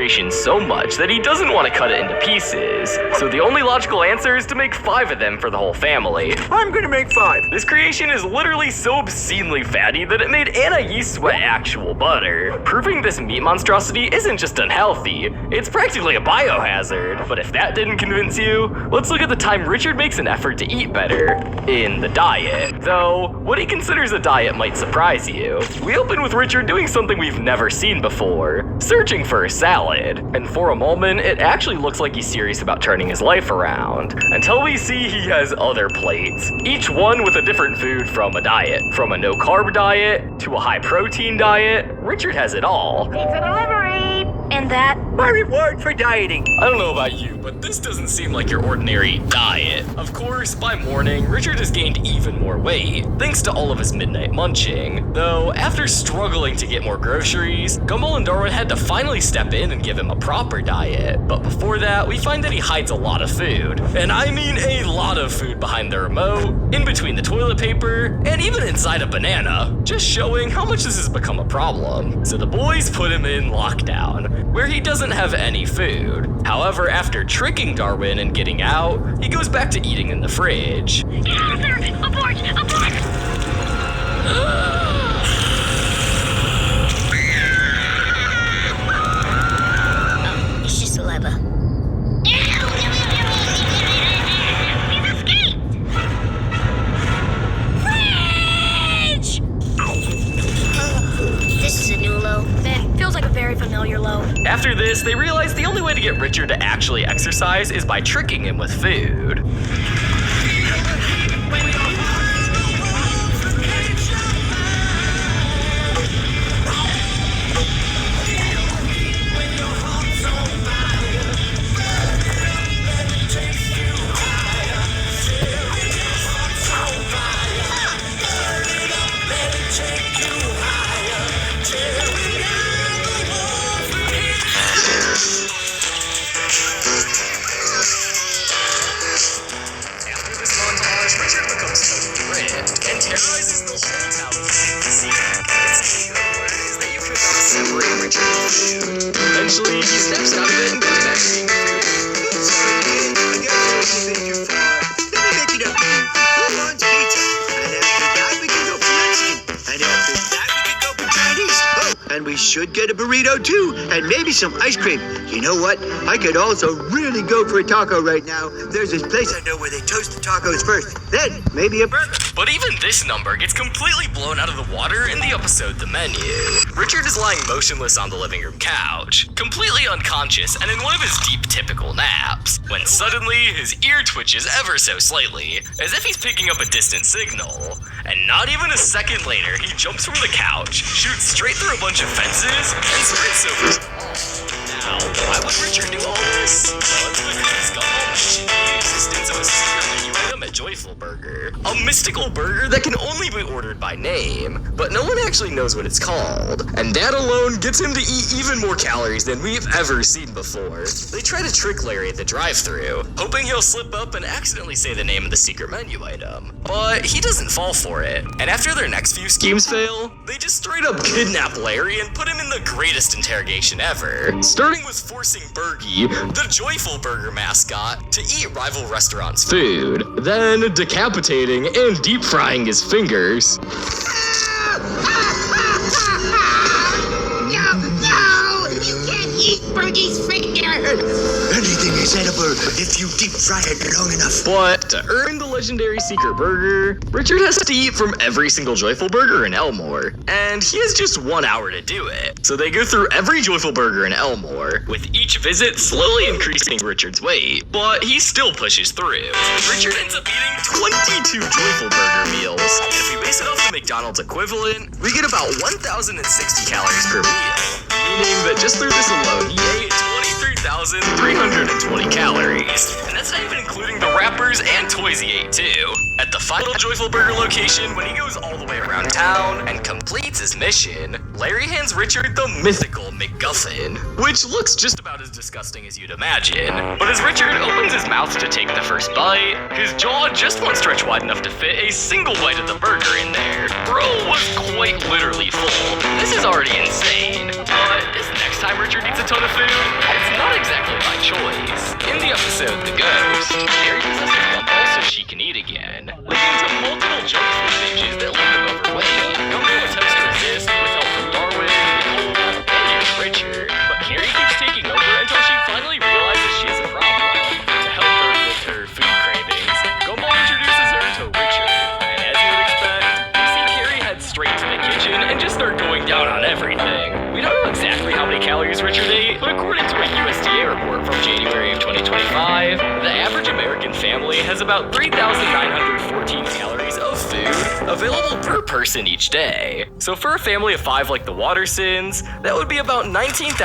creation so much that he doesn't want to cut it into pieces. So the only logical answer is to make 5 of them for the whole family. I'm gonna make 5. This creation is literally so obscenely fatty that it made Anais sweat actual butter, proving this meat monstrosity isn't just unhealthy, it's practically a biohazard. But if that didn't convince you, let's look at the time Richard makes an effort to eat better in the diet. Though, what he considers a diet might surprise you. We open with Richard doing something we've never seen before, searching for a salad. And for a moment, it actually looks like he's serious about turning his life around, until we see he has other plates, each one with a different food from a diet. From a no-carb diet to a high-protein diet, Richard has it all. Pizza delivery! And that? My reward for dieting. I don't know about you, but this doesn't seem like your ordinary diet. Of course, by morning, Richard has gained even more weight, thanks to all of his midnight munching. Though, after struggling to get more groceries, Gumball and Darwin had to finally step in and give him a proper diet. But before that, we find that he hides a lot of food. And I mean a lot of food behind the remote, in between the toilet paper, and even inside a banana, just showing how much this has become a problem. So the boys put him in lockdown, where he doesn't have any food. However, after tricking Darwin and getting out, he goes back to eating in the fridge. Get out of there! Abort! Abort! Oh, it's just saliva. He's escaped! Fridge! This is a new low. Feels like a very familiar low. After this, they realize the only way to get Richard to actually exercise is by tricking him with food. Richard becomes totally ripped and terrorizes the whole town with his secret. Its code is that you cannot separate Richard from food. Eventually, he steps out of it and goes back to being food. I got to make you far. Let me make it up to you. Who wants pizza? And after that, we can go for Mexican. And after that, we can go for Chinese. Oh, and we should get a burrito too, and maybe some ice cream. You know what? I could also really go for a taco right now. There's this place I know where they toast the tacos first, then maybe a burger. But even this number gets completely blown out of the water in the episode The Menu. Richard is lying motionless on the living room couch, completely unconscious and in one of his deep typical naps, when suddenly his ear twitches ever so slightly, as if he's picking up a distant signal. And not even a second later, he jumps from the couch, shoots straight through a bunch of fences, and sprints over. Now, why would Richard do all this? Well, it's because Gumball mentioned the existence of a secret menu item at Joyful Burger. A mystical burger that can only be ordered by name, but no one actually knows what it's called. And that alone gets him to eat even more calories than we've ever seen before. They try to trick Larry at the drive-thru, hoping he'll slip up and accidentally say the name of the secret menu item. But he doesn't fall for it. And after their next few schemes fail, they just straight up kidnap Larry and put him in the greatest interrogation ever. Starting with forcing Bergie, the Joyful Burger mascot, to eat rival restaurants' food, then decapitating and deep frying his fingers. No! You can't eat Bergie's finger! Anything is edible if you deep fry it long enough. But to earn the legendary secret burger, Richard has to eat from every single Joyful Burger in Elmore, and he has just 1 hour to do it. So they go through every Joyful Burger in Elmore, with each visit slowly increasing Richard's weight, but he still pushes through. Richard ends up eating 22 Joyful Burger meals, and if we base it off the McDonald's equivalent, we get about 1,060 calories per meal, meaning that just through this alone, he ate 23,320 calories. And that's not even including the wrappers and toys he ate too. At the final Joyful Burger location, when he goes all the way around town and completes his mission, Larry hands Richard the mythical McGuffin, which looks just about as disgusting as you'd imagine. But as Richard opens his mouth to take the first bite, his jaw just won't stretch wide enough to fit a single bite of the burger in there. Bro was quite literally full. This is already insane, but this next next time Richard eats a ton of food, it's not exactly by choice. In the episode The Ghost, Carrie possesses Gumball so she can eat again, leading to multiple junk food binges that leave him overweight. Gumball attempts to resist with help from Darwin, Nicole, and even Richard, but Carrie keeps taking over until she finally realizes she has a problem. To help her with her food cravings, Gumball introduces her to Richard, and as you would expect, we see Carrie head straight to the kitchen and just start going down on everything. We don't know exactly how many calories Richard ate, but according to a USDA report from January of 2025, the average American family has about 3,914 calories of food available per person each day. So for a family of 5 like the Wattersons, that would be about 19,000